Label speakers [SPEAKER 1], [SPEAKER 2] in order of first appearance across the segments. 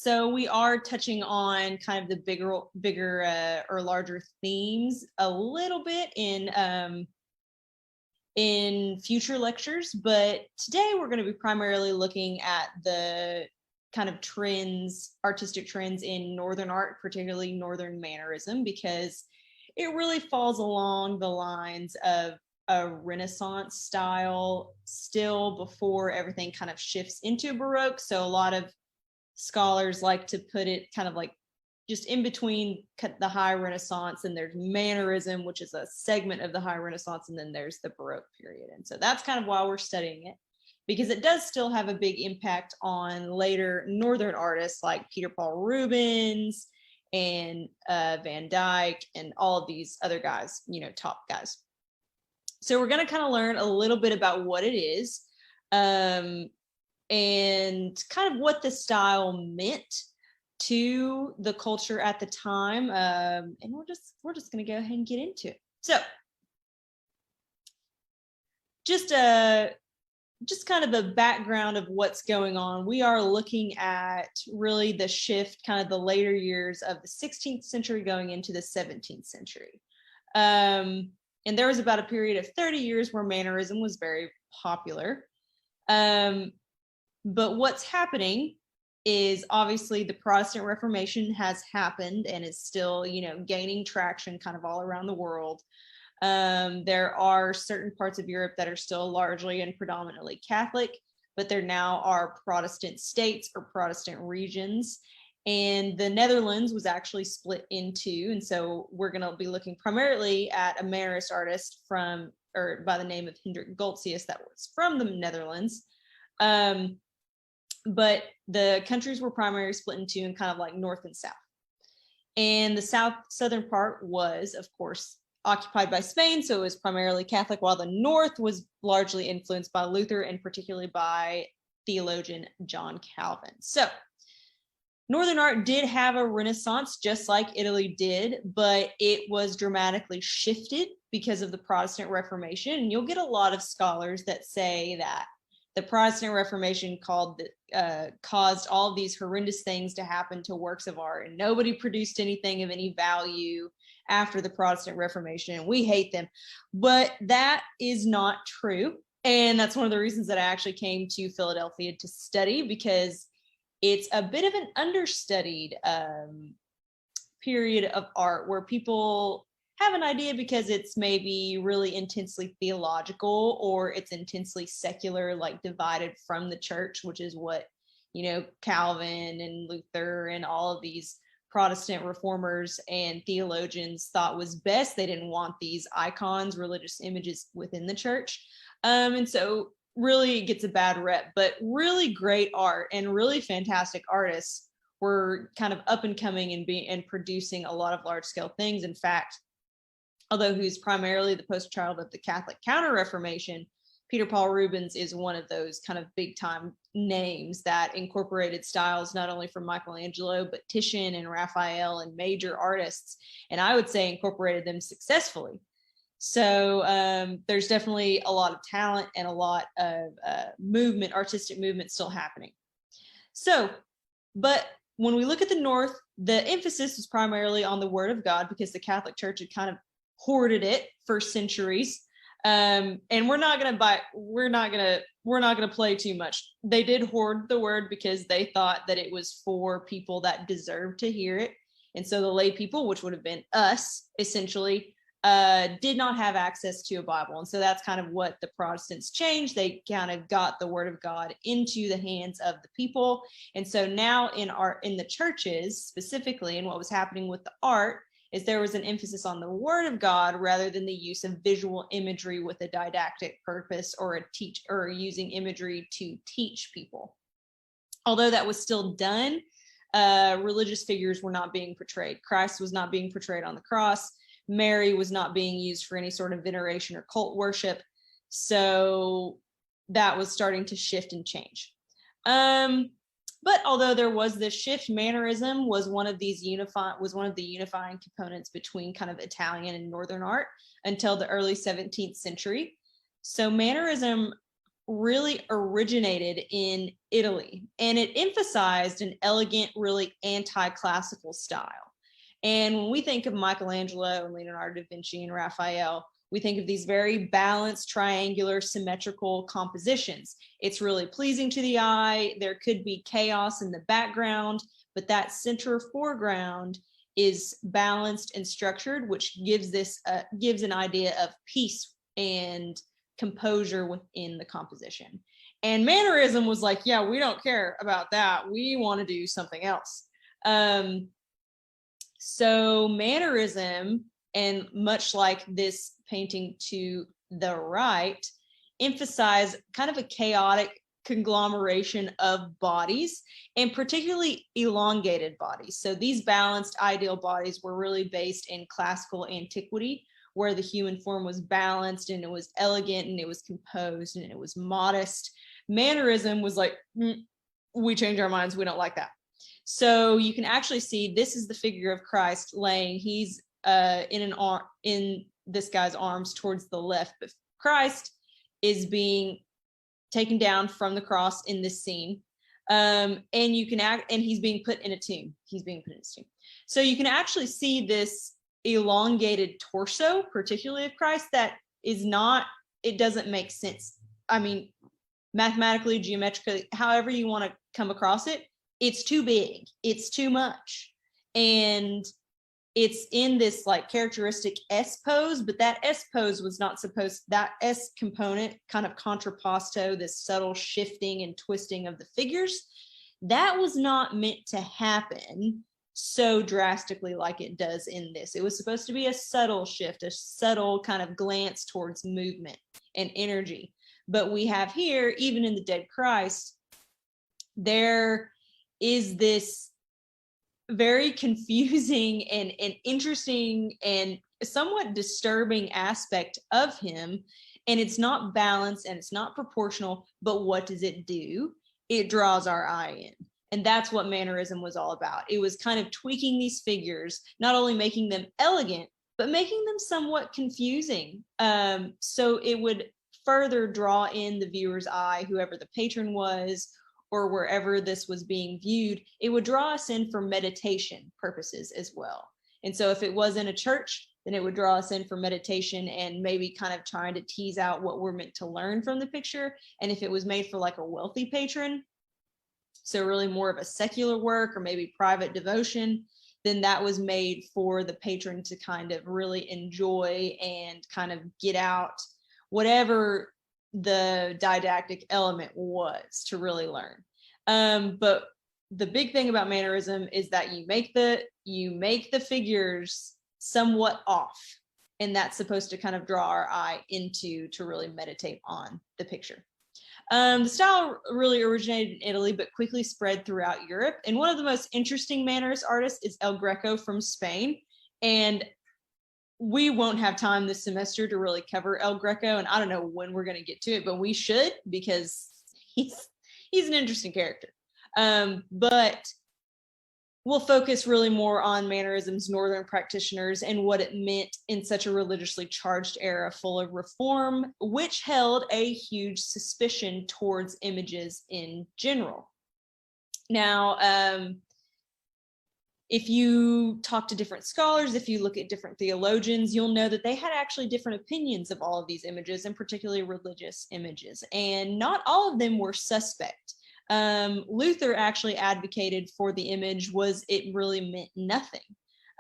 [SPEAKER 1] So we are touching on kind of the bigger or larger themes a little bit in future lectures, but today we're going to be primarily looking at the kind of trends, artistic trends in Northern art, particularly Northern Mannerism, because it really falls along the lines of a Renaissance style still before everything kind of shifts into Baroque. So a lot of scholars like to put it kind of like just in between the High Renaissance, and there's Mannerism, which is a segment of the High Renaissance, and then there's the Baroque period. And so that's kind of why we're studying it, because it does still have a big impact on later Northern artists like Peter Paul Rubens and Van Dyck and all of these other guys, you know, top guys. So we're going to kind of learn a little bit about what it is and kind of what the style meant to the culture at the time, and we're just going to go ahead and get into it. So just kind of the background of what's going on. We are looking at really the shift, kind of the later years of the 16th century going into the 17th century. And there was about a period of 30 years where Mannerism was very popular. But what's happening is obviously the Protestant Reformation has happened and is still, you know, gaining traction kind of all around the world. There are certain parts of Europe that are still largely and predominantly Catholic, but there now are Protestant states or Protestant regions. And the Netherlands was actually split in two. And so we're going to be looking primarily at a Mannerist artist by the name of Hendrik Goltzius that was from the Netherlands. But the countries were primarily split in two and kind of like north and south. And the southern part was, of course, occupied by Spain, so it was primarily Catholic, while the north was largely influenced by Luther and particularly by theologian John Calvin. So Northern art did have a renaissance, just like Italy did, but it was dramatically shifted because of the Protestant Reformation. And you'll get a lot of scholars that say that the Protestant Reformation caused all of these horrendous things to happen to works of art, and nobody produced anything of any value after the Protestant Reformation, and we hate them. But that is not true. And that's one of the reasons that I actually came to Philadelphia to study, because it's a bit of an understudied period of art where people have an idea because it's maybe really intensely theological, or it's intensely secular, like divided from the church, which is what, you know, Calvin and Luther and all of these Protestant reformers and theologians thought was best. They didn't want these icons, religious images within the church. And so really it gets a bad rep, but really great art and really fantastic artists were kind of up and coming and producing a lot of large scale things. In fact, although who's primarily the poster child of the Catholic Counter-Reformation, Peter Paul Rubens is one of those kind of big time names that incorporated styles not only from Michelangelo, but Titian and Raphael and major artists. And I would say incorporated them successfully. So there's definitely a lot of talent and a lot of artistic movement still happening. So, but when we look at the North, the emphasis was primarily on the Word of God, because the Catholic Church had kind of hoarded it for centuries. And we're not gonna play too much. They did hoard the word because they thought that it was for people that deserved to hear it. And so the lay people, which would have been us, essentially, did not have access to a Bible. And so that's kind of what the Protestants changed. They kind of got the Word of God into the hands of the people. And so now in the churches specifically, and what was happening with the art, is there was an emphasis on the Word of God rather than the use of visual imagery with a didactic purpose, or using imagery to teach people. Although that was still done, religious figures were not being portrayed. Christ was not being portrayed on the cross. Mary was not being used for any sort of veneration or cult worship. So that was starting to shift and change. But although there was this shift, Mannerism was one of the unifying components between kind of Italian and Northern art until the early 17th century. So Mannerism really originated in Italy, and it emphasized an elegant, really anti-classical style. And when we think of Michelangelo and Leonardo da Vinci and Raphael, we think of these very balanced, triangular, symmetrical compositions. It's really pleasing to the eye. There could be chaos in the background, but that center foreground is balanced and structured, which gives an idea of peace and composure within the composition. And Mannerism was like, yeah, we don't care about that. We want to do something else. So Mannerism, and much like this painting to the right, emphasize kind of a chaotic conglomeration of bodies, and particularly elongated bodies. So these balanced ideal bodies were really based in classical antiquity, where the human form was balanced and it was elegant and it was composed and it was modest. Mannerism was like, we changed our minds, we don't like that. So you can actually see this is the figure of Christ laying. He's in this guy's arms towards the left, but Christ is being taken down from the cross in this scene. And he's being put in a tomb. So you can actually see this elongated torso, particularly of Christ, that is not, it doesn't make sense. I mean, mathematically, geometrically, however you want to come across it, it's too big, it's too much. And it's in this like characteristic S pose, but that S pose was not supposed, that S component kind of contrapposto, this subtle shifting and twisting of the figures, that was not meant to happen so drastically like it does in this. It was supposed to be a subtle shift, a subtle kind of glance towards movement and energy. But we have here, even in the Dead Christ, there is this very confusing and interesting and somewhat disturbing aspect of him. And it's not balanced and it's not proportional, but what does it do? It draws our eye in. And that's what Mannerism was all about. It was kind of tweaking these figures, not only making them elegant, but making them somewhat confusing. So it would further draw in the viewer's eye, whoever the patron was, or wherever this was being viewed. It would draw us in for meditation purposes as well. And so if it was in a church, then it would draw us in for meditation and maybe kind of trying to tease out what we're meant to learn from the picture. And if it was made for like a wealthy patron, so really more of a secular work or maybe private devotion, then that was made for the patron to kind of really enjoy and kind of get out whatever the didactic element was to really learn. But the big thing about Mannerism is that you make the figures somewhat off, and that's supposed to kind of draw our eye into to really meditate on the picture. The style really originated in Italy, but quickly spread throughout Europe. And one of the most interesting Mannerist artists is El Greco from Spain. And we won't have time this semester to really cover El Greco, and I don't know when we're going to get to it, but we should, because he's an interesting character. But we'll focus really more on Mannerism's northern practitioners and what it meant in such a religiously charged era full of reform, which held a huge suspicion towards images in general. Now, if you talk to different scholars, if you look at different theologians, you'll know that they had actually different opinions of all of these images, and particularly religious images, and not all of them were suspect. Luther actually advocated for the image was it really meant nothing.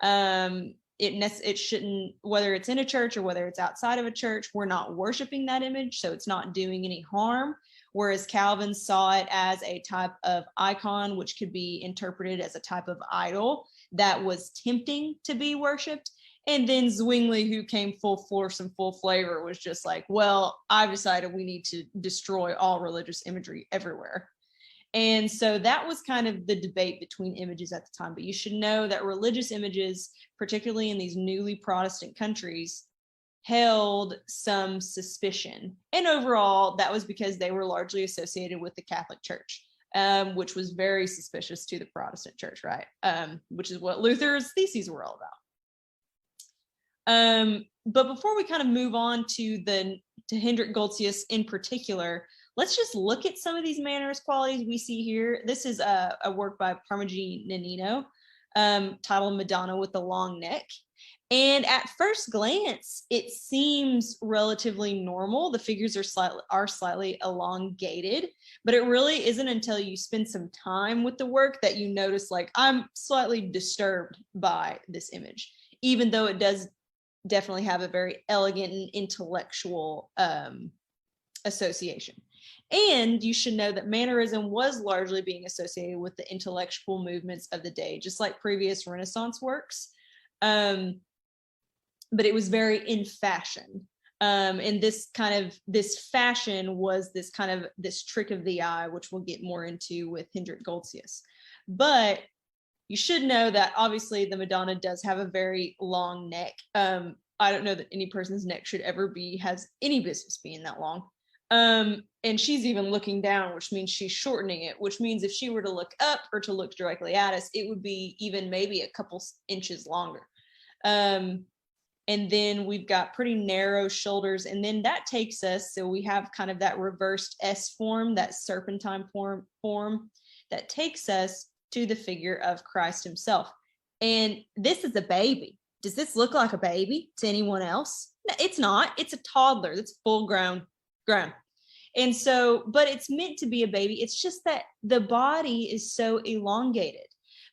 [SPEAKER 1] It shouldn't, whether it's in a church or whether it's outside of a church, we're not worshiping that image, so it's not doing any harm. Whereas Calvin saw it as a type of icon, which could be interpreted as a type of idol that was tempting to be worshipped. And then Zwingli, who came full force and full flavor, was just like, well, I've decided we need to destroy all religious imagery everywhere. And so that was kind of the debate between images at the time. But you should know that religious images, particularly in these newly Protestant countries, held some suspicion. And overall, that was because they were largely associated with the Catholic Church, which was very suspicious to the Protestant Church, right? Which is what Luther's theses were all about. But before we kind of move on to Hendrik Goltzius in particular, let's just look at some of these mannerist qualities we see here. This is a work by Parmigiani Nannino, titled Madonna with the Long Neck. And at first glance, it seems relatively normal. The figures are slightly elongated, but it really isn't until you spend some time with the work that you notice, like, I'm slightly disturbed by this image, even though it does definitely have a very elegant and intellectual association. And you should know that Mannerism was largely being associated with the intellectual movements of the day, just like previous Renaissance works. But it was very in fashion. And this fashion was this trick of the eye, which we'll get more into with Hendrik Goltzius. But you should know that obviously the Madonna does have a very long neck. I don't know that any person's neck should ever has any business being that long. And she's even looking down, which means she's shortening it, which means if she were to look up or to look directly at us, it would be even maybe a couple inches longer. And then we've got pretty narrow shoulders. And then that takes us, so we have kind of that reversed S form, that serpentine form that takes us to the figure of Christ himself. And this is a baby. Does this look like a baby to anyone else? No, it's not. It's a toddler that's full grown. And so, but it's meant to be a baby. It's just that the body is so elongated.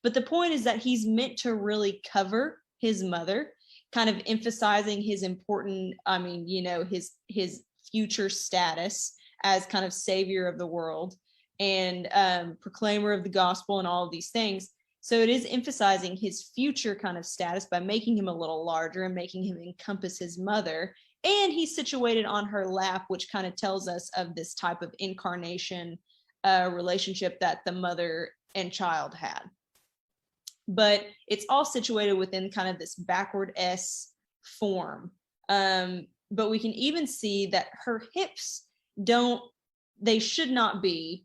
[SPEAKER 1] But the point is that he's meant to really cover his mother, kind of emphasizing his important, his future status as kind of savior of the world and proclaimer of the gospel and all of these things. So it is emphasizing his future kind of status by making him a little larger and making him encompass his mother. And he's situated on her lap, which kind of tells us of this type of incarnation relationship that the mother and child had. But it's all situated within kind of this backward S form. But we can even see that her hips they should not be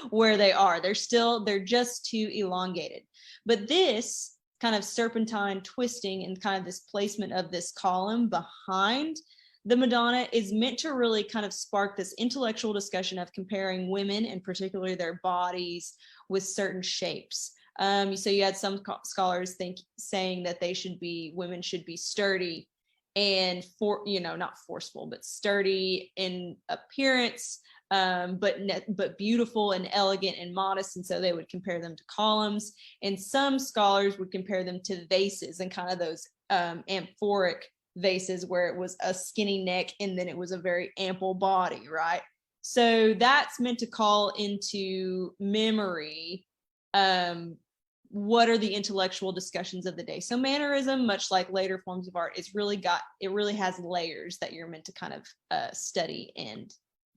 [SPEAKER 1] where they are. They're just too elongated. But this kind of serpentine twisting and kind of this placement of this column behind the Madonna is meant to really kind of spark this intellectual discussion of comparing women and particularly their bodies with certain shapes. So you had some scholars saying that women should be sturdy and not forceful, but sturdy in appearance, but beautiful and elegant and modest. And so they would compare them to columns. And some scholars would compare them to vases and kind of those amphoric vases where it was a skinny neck and then it was a very ample body, right? So that's meant to call into memory what are the intellectual discussions of the day. So Mannerism, much like later forms of art, it really has layers that you're meant to kind of study and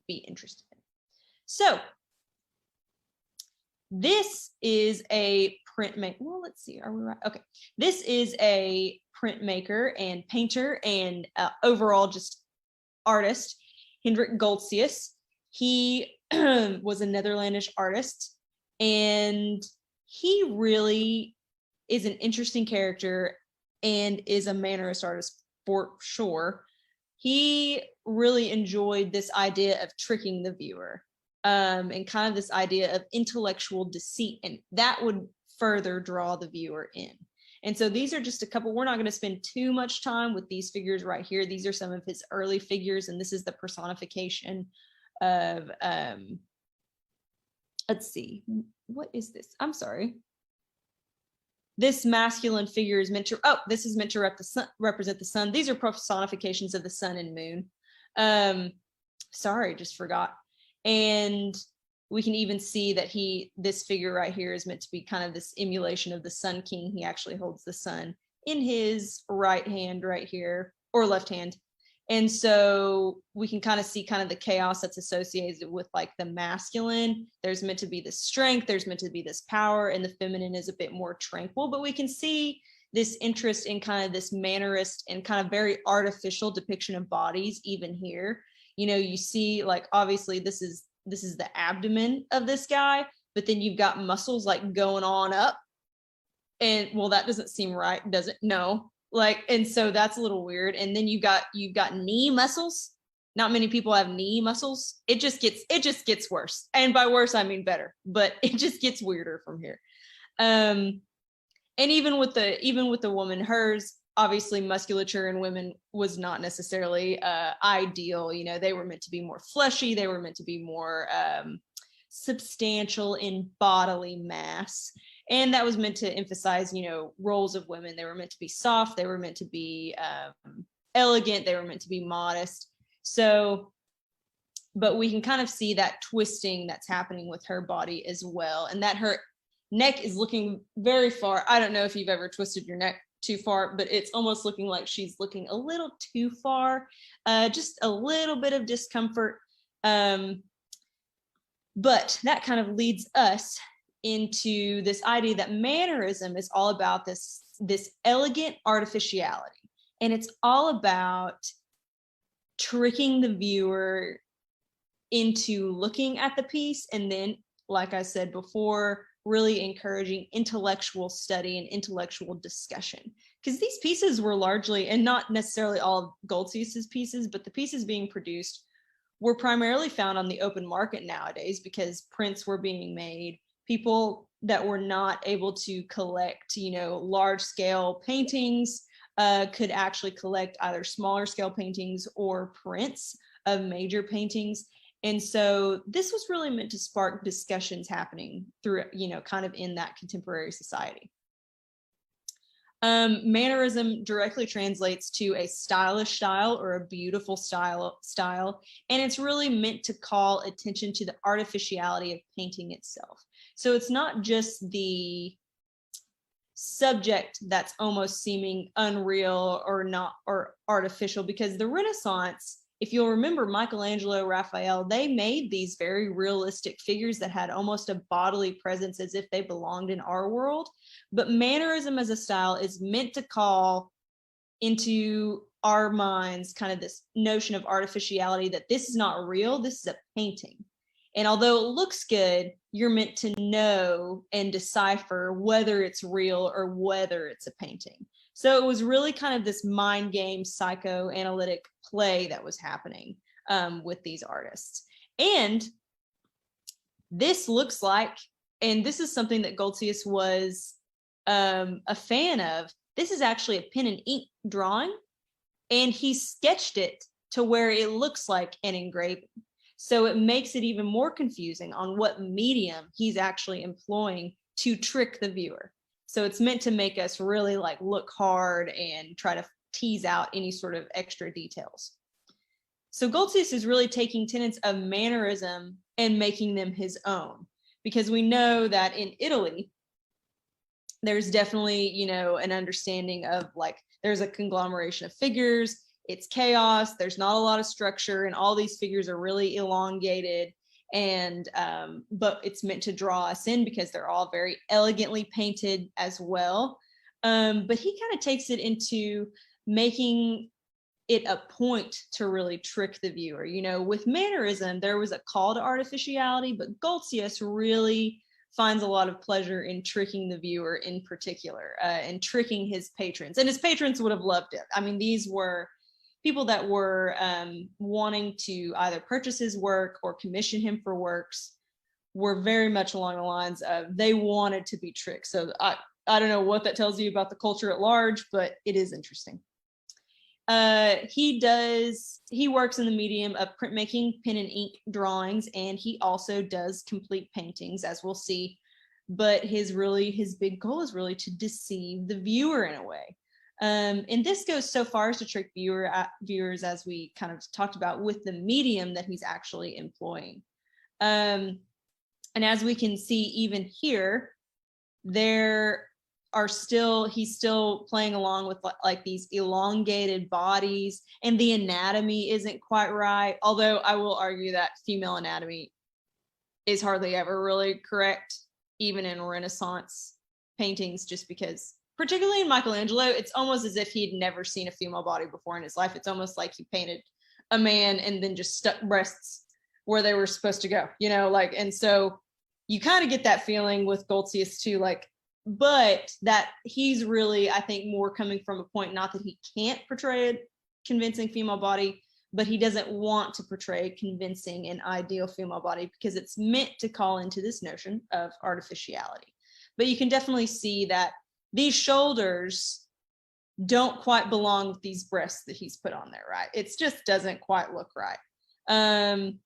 [SPEAKER 1] be interested in. So this is a printmaker. Well, let's see, are we right? Okay. This is a printmaker and painter and overall just artist, Hendrik Goltzius. He was a Netherlandish artist, and he really is an interesting character and is a Mannerist artist for sure. He really enjoyed this idea of tricking the viewer and kind of this idea of intellectual deceit, and that would further draw the viewer in. And so these are just a couple. We're not going to spend too much time with these figures right here. These are some of his early figures, and this is the personification of let's see, what is this? I'm sorry. This masculine figure is meant to, this is meant to represent the sun. These are personifications of the sun and moon. Sorry, just forgot. And we can even see that this figure right here is meant to be kind of this emulation of the Sun King. He actually holds the sun in his right hand right here, or left hand. And so we can kind of see kind of the chaos that's associated with like the masculine. There's meant to be this strength, there's meant to be this power, and the feminine is a bit more tranquil. But we can see this interest in kind of this mannerist and kind of very artificial depiction of bodies even here. You see, like, obviously this is the abdomen of this guy, but then you've got muscles like going on up. And well, that doesn't seem right, does it? No. Like, and so that's a little weird. And then you've got knee muscles not many people have knee muscles. It just gets worse. And by worse, I mean better, but it just gets weirder from here. And even with the woman, hers, obviously musculature in women was not necessarily ideal. You know, they were meant to be more fleshy. They were meant to be more substantial in bodily mass. And that was meant to emphasize, you know, roles of women. They were meant to be soft. They were meant to be elegant. They were meant to be modest. So, but we can kind of see that twisting that's happening with her body as well. And that her neck is looking very far. I don't know if you've ever twisted your neck too far, but it's almost looking like she's looking a little too far, just a little bit of discomfort. But that kind of leads us into this idea that Mannerism is all about this elegant artificiality. And it's all about tricking the viewer into looking at the piece. And then, like I said before, really encouraging intellectual study and intellectual discussion. Because these pieces were largely, and not necessarily all of Goltzius's pieces, but the pieces being produced were primarily found on the open market nowadays because prints were being made. People that were not able to collect, you know, large scale paintings could actually collect either smaller scale paintings or prints of major paintings. And so this was really meant to spark discussions happening through, you know, kind of in that contemporary society. Mannerism directly translates to a stylish style or a beautiful style, and it's really meant to call attention to the artificiality of painting itself. So it's not just the subject that's almost seeming unreal or not, or artificial, because the Renaissance, if you'll remember, Michelangelo, Raphael, they made these very realistic figures that had almost a bodily presence as if they belonged in our world. But Mannerism as a style is meant to call into our minds kind of this notion of artificiality, that this is not real, this is a painting. And although it looks good, you're meant to know and decipher whether it's real or whether it's a painting. So it was really kind of this mind game psychoanalytic play that was happening with these artists. And this looks like, and this is something that Goltzius was a fan of, this is actually a pen and ink drawing, and he sketched it to where it looks like an engraving. So it makes it even more confusing on what medium he's actually employing to trick the viewer. So it's meant to make us really like look hard and try to tease out any sort of extra details. So Goltzius is really taking tenets of Mannerism and making them his own, because we know that in Italy, there's definitely, you know, an understanding of like, there's a conglomeration of figures, it's chaos, there's not a lot of structure, and all these figures are really elongated. And but it's meant to draw us in because they're all very elegantly painted as well. But he kind of takes it into making it a point to really trick the viewer. You know, with Mannerism, there was a call to artificiality, but Goltzius really finds a lot of pleasure in tricking the viewer in particular, and tricking his patrons. And his patrons would have loved it. I mean, these were people that were wanting to either purchase his work or commission him for works, were very much along the lines of they wanted to be tricked. So I don't know what that tells you about the culture at large, but it is interesting. He works in the medium of printmaking, pen and ink drawings, and he also does complete paintings, as we'll see. But his big goal is really to deceive the viewer in a way. And this goes so far as to trick viewers, as we kind of talked about, with the medium that he's actually employing. And as we can see even here, he's still playing along with like these elongated bodies, and the anatomy isn't quite right. Although I will argue that female anatomy is hardly ever really correct, even in Renaissance paintings, just because, particularly in Michelangelo, it's almost as if he'd never seen a female body before in his life. It's almost like he painted a man and then just stuck breasts where they were supposed to go, you know, like, and so you kind of get that feeling with Goltzius too, like, but that he's really, I think, more coming from a point, not that he can't portray a convincing female body, but he doesn't want to portray a convincing and ideal female body because it's meant to call into this notion of artificiality. But you can definitely see that these shoulders don't quite belong with these breasts that he's put on there, right? It just doesn't quite look right. And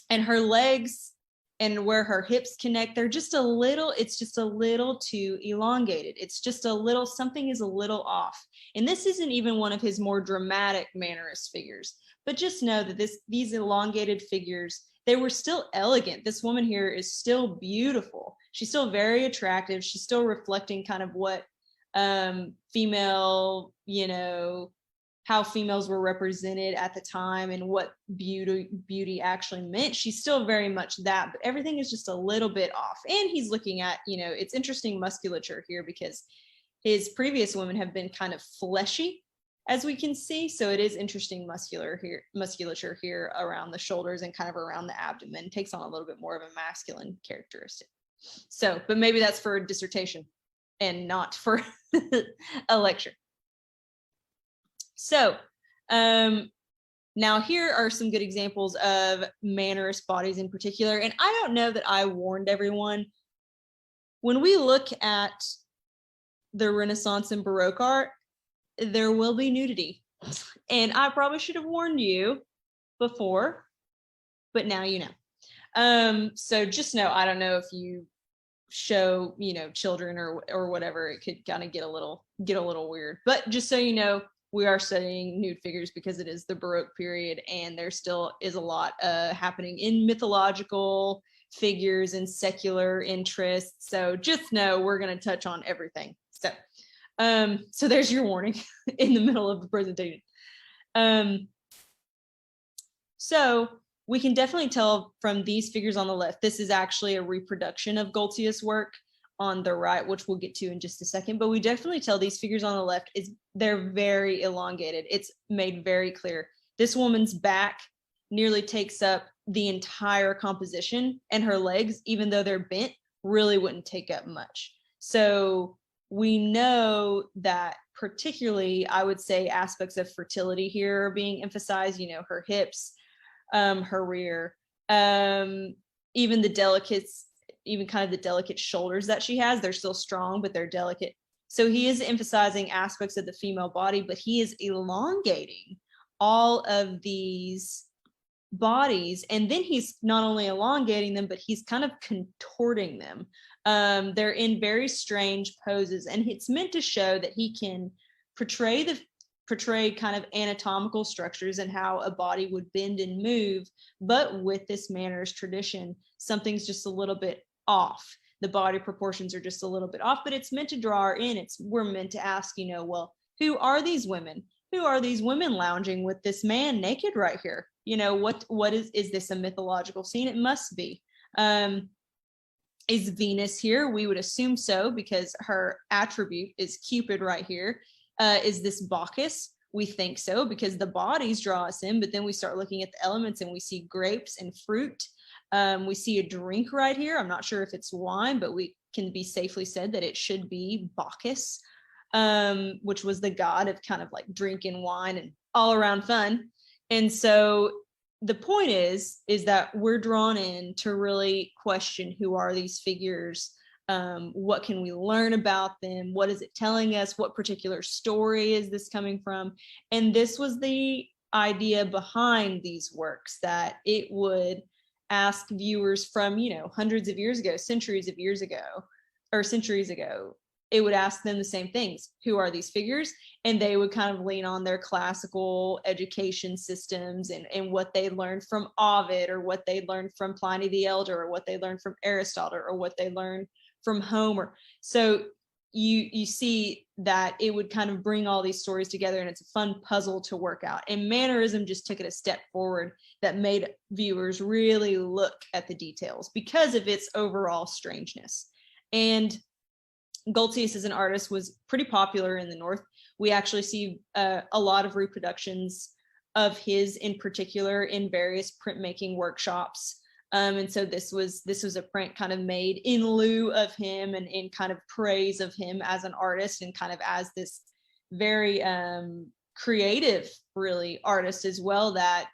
[SPEAKER 1] her legs and where her hips connect, they're just a little, it's just a little too elongated. It's just a little, something is a little off. And this isn't even one of his more dramatic mannerist figures, but just know that these elongated figures, they were still elegant. This woman here is still beautiful. She's still very attractive. She's still reflecting kind of what female, how females were represented at the time and what beauty actually meant. She's still very much that, but everything is just a little bit off. And he's looking at, it's interesting musculature here because his previous women have been kind of fleshy, as we can see. So it is interesting musculature here around the shoulders and kind of around the abdomen. Takes on a little bit more of a masculine characteristic. So, but maybe that's for a dissertation and not for a lecture. So now here are some good examples of mannerist bodies in particular. And I don't know that I warned everyone. When we look at the Renaissance and Baroque art, there will be nudity. And I probably should have warned you before, but now you know. So just know, I don't know if you show, children or whatever, it could kind of get a little weird. But just so you know, we are studying nude figures because it is the Baroque period, and there still is a lot happening in mythological figures and secular interests. So just know we're going to touch on everything. So there's your warning in the middle of the presentation. So we can definitely tell from these figures on the left, this is actually a reproduction of Goltzius' work on the right, which we'll get to in just a second. But we definitely tell these figures on the left they're very elongated. It's made very clear. This woman's back nearly takes up the entire composition, and her legs, even though they're bent, really wouldn't take up much. So we know that particularly, I would say, aspects of fertility here are being emphasized, her hips, her rear, even the delicates, even kind of the delicate shoulders that she has, they're still strong, but they're delicate. So he is emphasizing aspects of the female body, but he is elongating all of these bodies. And then he's not only elongating them, but he's kind of contorting them. They're in very strange poses, and it's meant to show that he can portray kind of anatomical structures and how a body would bend and move, but with this mannerist tradition, something's just a little bit off. The body proportions are just a little bit off, but it's meant to draw her in. We're meant to ask, well, who are these women? Who are these women lounging with this man naked right here? What is this a mythological scene? It must be. Is Venus here? We would assume so, because her attribute is Cupid right here. Is this Bacchus? We think so, because the bodies draw us in, but then we start looking at the elements and we see grapes and fruit. We see a drink right here. I'm not sure if it's wine, but we can be safely said that it should be Bacchus, which was the god of kind of like drinking wine and all around fun. And so the point is that we're drawn in to really question, who are these figures? What can we learn about them? What is it telling us? What particular story is this coming from? And this was the idea behind these works, that it would ask viewers from, hundreds of years ago, centuries ago, it would ask them the same things. Who are these figures? And they would kind of lean on their classical education systems and what they learned from Ovid, or what they learned from Pliny the Elder, or what they learned from Aristotle, or what they learned from Homer. So you see that it would kind of bring all these stories together, and it's a fun puzzle to work out. And Mannerism just took it a step forward that made viewers really look at the details because of its overall strangeness. And Goltzius as an artist was pretty popular in the North. We actually see a lot of reproductions of his in particular in various printmaking workshops. And so this was a print kind of made in lieu of him and in kind of praise of him as an artist, and kind of as this very creative, really, artist as well, that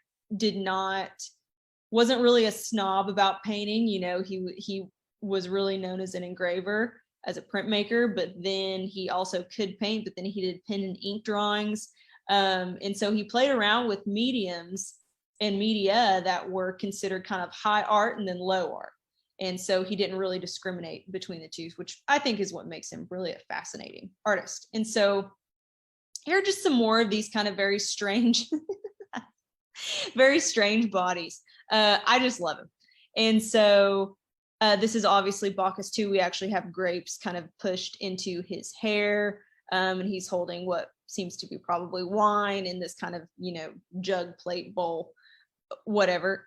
[SPEAKER 1] wasn't really a snob about painting. You know, he was really known as an engraver, as a printmaker, but then he also could paint, but then he did pen and ink drawings. And so he played around with mediums and media that were considered kind of high art and then low art. And so he didn't really discriminate between the two, which I think is what makes him really a fascinating artist. And so here are just some more of these kind of very strange, very strange bodies. I just love him. And so this is obviously Bacchus too. We actually have grapes kind of pushed into his hair, and he's holding what seems to be probably wine in this kind of, you know, jug, plate, bowl, whatever.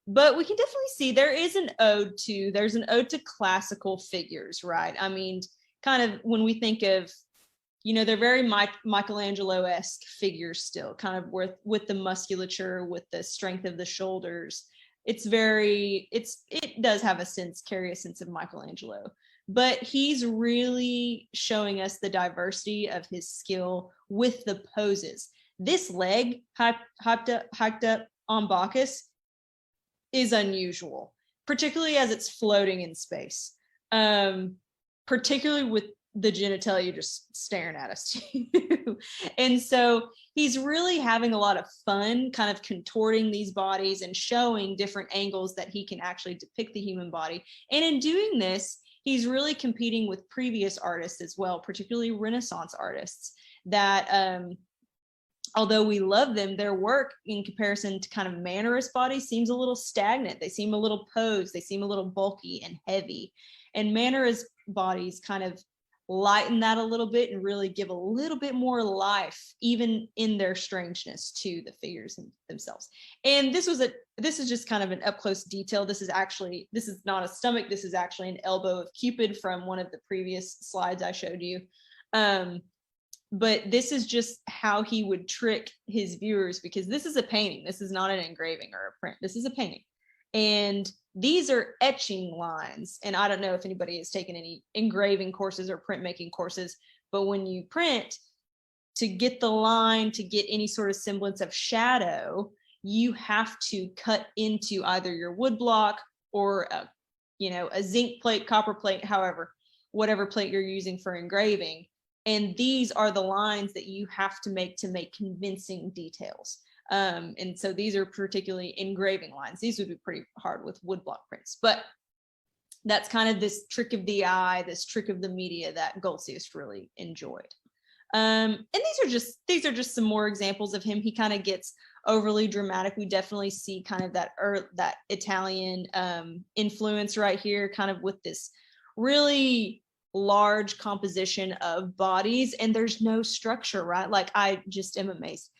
[SPEAKER 1] But we can definitely see there's an ode to classical figures, right? I mean, kind of when we think of, you know, they're very Michelangelo-esque figures still, kind of with the musculature, with the strength of the shoulders. It does have carry a sense of Michelangelo, but he's really showing us the diversity of his skill with the poses. This leg hiked up on Bacchus is unusual, particularly as it's floating in space, particularly with the genitalia just staring at us too. And so he's really having a lot of fun kind of contorting these bodies and showing different angles that he can actually depict the human body. And in doing this, he's really competing with previous artists as well, particularly Renaissance artists that, although we love them, their work in comparison to kind of Mannerist bodies seems a little stagnant. They seem a little posed. They seem a little bulky and heavy. And Mannerist bodies kind of lighten that a little bit and really give a little bit more life, even in their strangeness, to the figures themselves. And this is just kind of an up close detail. This is not a stomach. This is actually an elbow of Cupid from one of the previous slides I showed you. But this is just how he would trick his viewers, because this is a painting. This is not an engraving or a print. This is a painting. And these are etching lines. And I don't know if anybody has taken any engraving courses or printmaking courses, but when you print, to get the line, to get any sort of semblance of shadow, you have to cut into either your wood block or a zinc plate, copper plate, whatever plate you're using for engraving. And these are the lines that you have to make convincing details. And so these are particularly engraving lines. These would be pretty hard with woodblock prints, but that's kind of this trick of the eye, this trick of the media that Goltzius really enjoyed. And these are just some more examples of him. He kind of gets overly dramatic. We definitely see kind of that Italian influence right here, kind of with this really large composition of bodies, and there's no structure, right? Like, I just am amazed.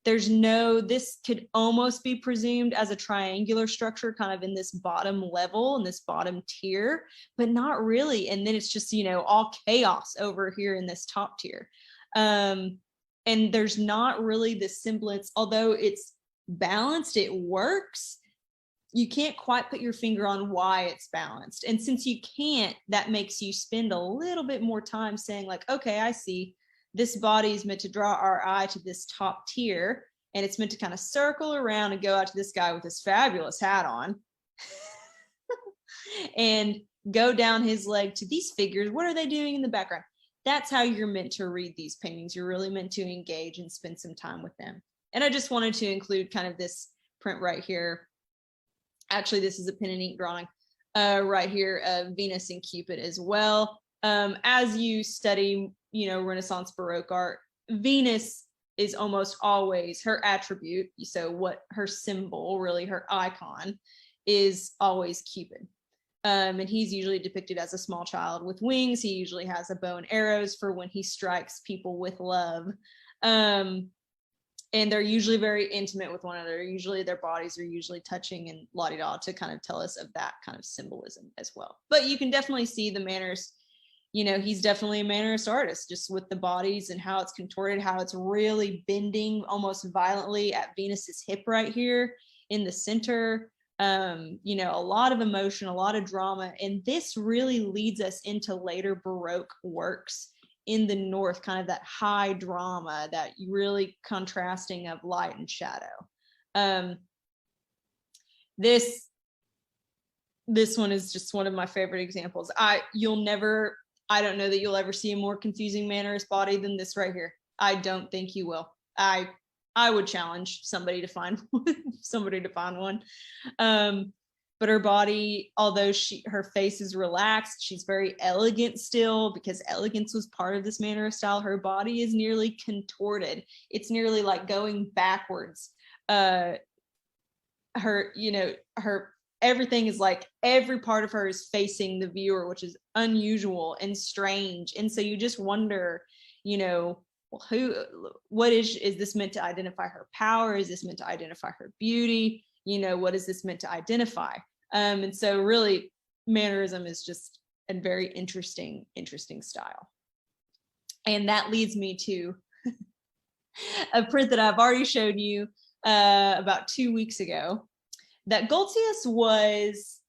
[SPEAKER 1] This could almost be presumed as a triangular structure, kind of in this bottom level, in this bottom tier, but not really. And then it's just, all chaos over here in this top tier. And there's not really this semblance, although it's balanced, it works. You can't quite put your finger on why it's balanced. And since you can't, that makes you spend a little bit more time saying, like, okay, I see. This body is meant to draw our eye to this top tier, and it's meant to kind of circle around and go out to this guy with this fabulous hat on and go down his leg to these figures. What are they doing in the background? That's how you're meant to read these paintings. You're really meant to engage and spend some time with them. And I just wanted to include kind of this print right here. Actually, this is a pen and ink drawing right here of Venus and Cupid as well. As you study Renaissance Baroque art, Venus is almost always her attribute. So what her symbol, really her icon, is always Cupid. And he's usually depicted as a small child with wings. He usually has a bow and arrows for when he strikes people with love. And they're usually very intimate with one another. Usually their bodies are usually touching and la-di-da to kind of tell us of that kind of symbolism as well. But you can definitely see the manners. He's definitely a Mannerist artist, just with the bodies and how it's contorted, how it's really bending almost violently at Venus's hip right here in the center. A lot of emotion, a lot of drama. And this really leads us into later Baroque works in the north, kind of that high drama, that really contrasting of light and shadow. This one is just one of my favorite examples. I don't know that you'll ever see a more confusing Mannerist body than this right here. I don't think you will. I would challenge somebody to find one. But her body, although her face is relaxed, she's very elegant still, because elegance was part of this Mannerist style. Her body is nearly contorted. It's nearly like going backwards. Everything is like, every part of her is facing the viewer, which is unusual and strange. And so you just wonder, what is this meant to identify her power? Is this meant to identify her beauty? What is this meant to identify? And so really, Mannerism is just a very interesting style. And that leads me to a print that I've already showed you about 2 weeks ago. That Goltzius was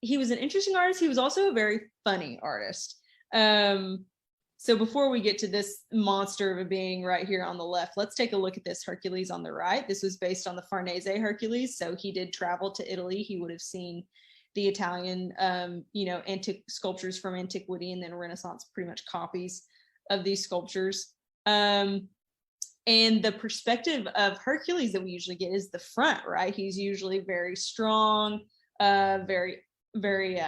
[SPEAKER 1] an interesting artist. He was also a very funny artist. So before we get to this monster of a being right here on the left, let's take a look at this Hercules on the right. This was based on the Farnese Hercules. So he did travel to Italy. He would have seen the Italian, antique sculptures from antiquity, and then Renaissance pretty much copies of these sculptures. And the perspective of Hercules that we usually get is the front, right? He's usually very strong, very, very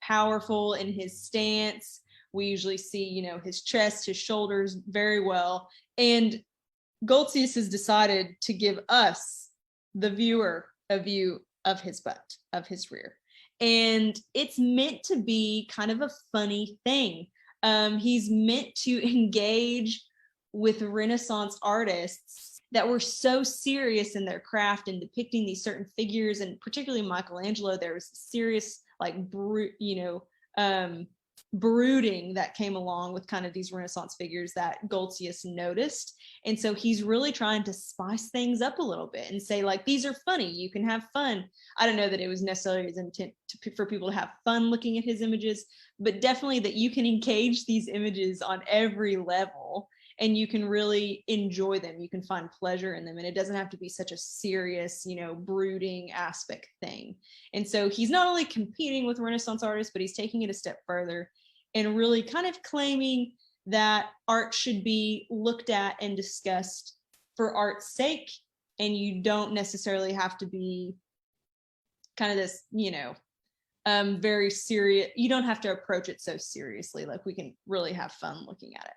[SPEAKER 1] powerful in his stance. We usually see, his chest, his shoulders very well. And Goltzius has decided to give us, the viewer, a view of his butt, of his rear. And it's meant to be kind of a funny thing. He's meant to engage with Renaissance artists that were so serious in their craft and depicting these certain figures, and particularly Michelangelo, there was serious, like, brooding that came along with kind of these Renaissance figures that Goltzius noticed. And so he's really trying to spice things up a little bit and say, like, these are funny, you can have fun. I don't know that it was necessarily his intent for people to have fun looking at his images, but definitely that you can engage these images on every level and you can really enjoy them. You can find pleasure in them, and it doesn't have to be such a serious, brooding aspect thing. And so he's not only competing with Renaissance artists, but he's taking it a step further and really kind of claiming that art should be looked at and discussed for art's sake, and you don't necessarily have to be kind of this, very serious. You don't have to approach it so seriously. Like, we can really have fun looking at it.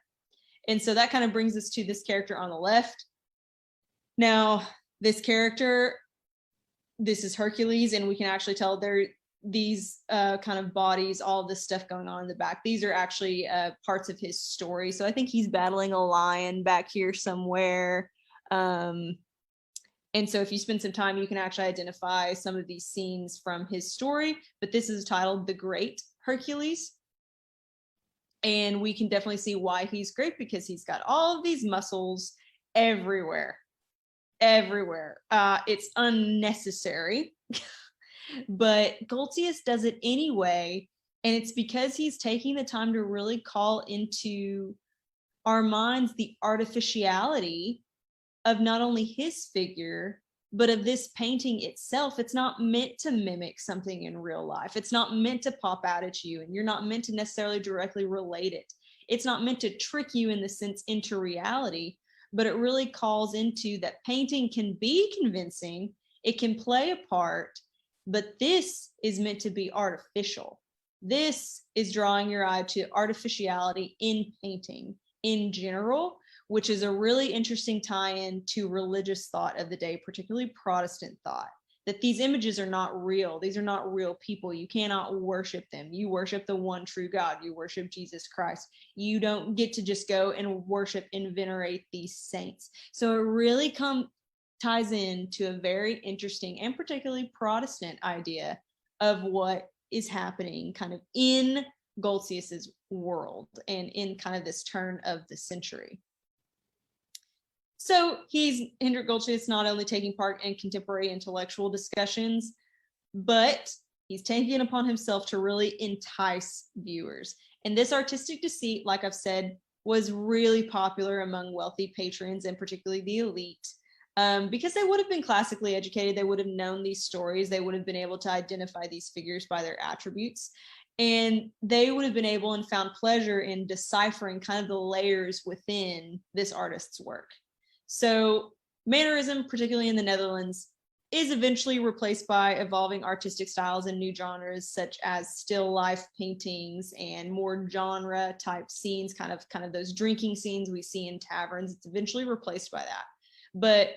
[SPEAKER 1] And so that kind of brings us to this character on the left. Now, this character, this is Hercules, and we can actually tell these kind of bodies, all of this stuff going on in the back. These are actually parts of his story. So I think he's battling a lion back here somewhere. And so if you spend some time, you can actually identify some of these scenes from his story. But this is titled The Great Hercules. And we can definitely see why he's great, because he's got all of these muscles everywhere. It's unnecessary, but Goltzius does it anyway. And it's because he's taking the time to really call into our minds the artificiality of not only his figure, but of this painting itself. It's not meant to mimic something in real life. It's not meant to pop out at you, and you're not meant to necessarily directly relate it. It's not meant to trick you in the sense into reality, but it really calls into that painting can be convincing, it can play a part, but this is meant to be artificial. This is drawing your eye to artificiality in painting in general, which is a really interesting tie-in to religious thought of the day, particularly Protestant thought, that these images are not real. These are not real people. You cannot worship them. You worship the one true God. You worship Jesus Christ. You don't get to just go and worship and venerate these saints. So it really ties in to a very interesting and particularly Protestant idea of what is happening kind of in Goltzius's world and in kind of this turn of the century. So Hendrik Goltzius not only taking part in contemporary intellectual discussions, but he's taking it upon himself to really entice viewers. And this artistic deceit, like I've said, was really popular among wealthy patrons and particularly the elite. Because they would have been classically educated, they would have known these stories, they would have been able to identify these figures by their attributes, and they would have been able and found pleasure in deciphering kind of the layers within this artist's work. So Mannerism, particularly in the Netherlands, is eventually replaced by evolving artistic styles and new genres such as still life paintings and more genre type scenes, kind of those drinking scenes we see in taverns. It's eventually replaced by that. But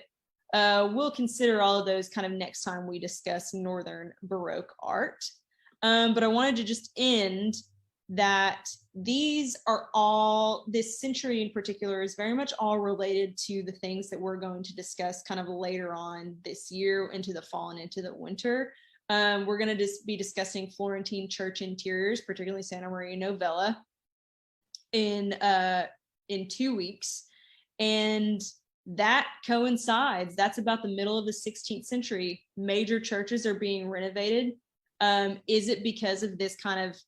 [SPEAKER 1] we'll consider all of those kind of next time we discuss Northern Baroque art. But I wanted to just end that these are all, this century in particular is very much all related to the things that we're going to discuss kind of later on this year into the fall and into the winter. We're going to just be discussing Florentine church interiors, particularly Santa Maria Novella, in 2 weeks. And that coincides, that's about the middle of the 16th century. Major churches are being renovated. Is it because of this kind of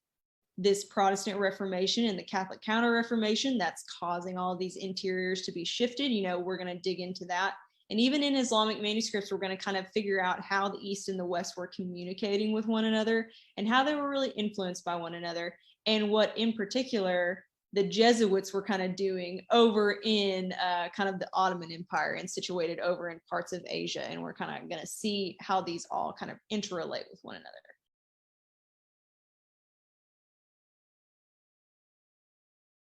[SPEAKER 1] this Protestant Reformation and the Catholic Counter-Reformation that's causing all these interiors to be shifted? You know, we're going to dig into that. And even in Islamic manuscripts, we're going to kind of figure out how the East and the West were communicating with one another and how they were really influenced by one another, and what in particular the Jesuits were kind of doing over in kind of the Ottoman Empire and situated over in parts of Asia. And we're kind of going to see how these all kind of interrelate with one another.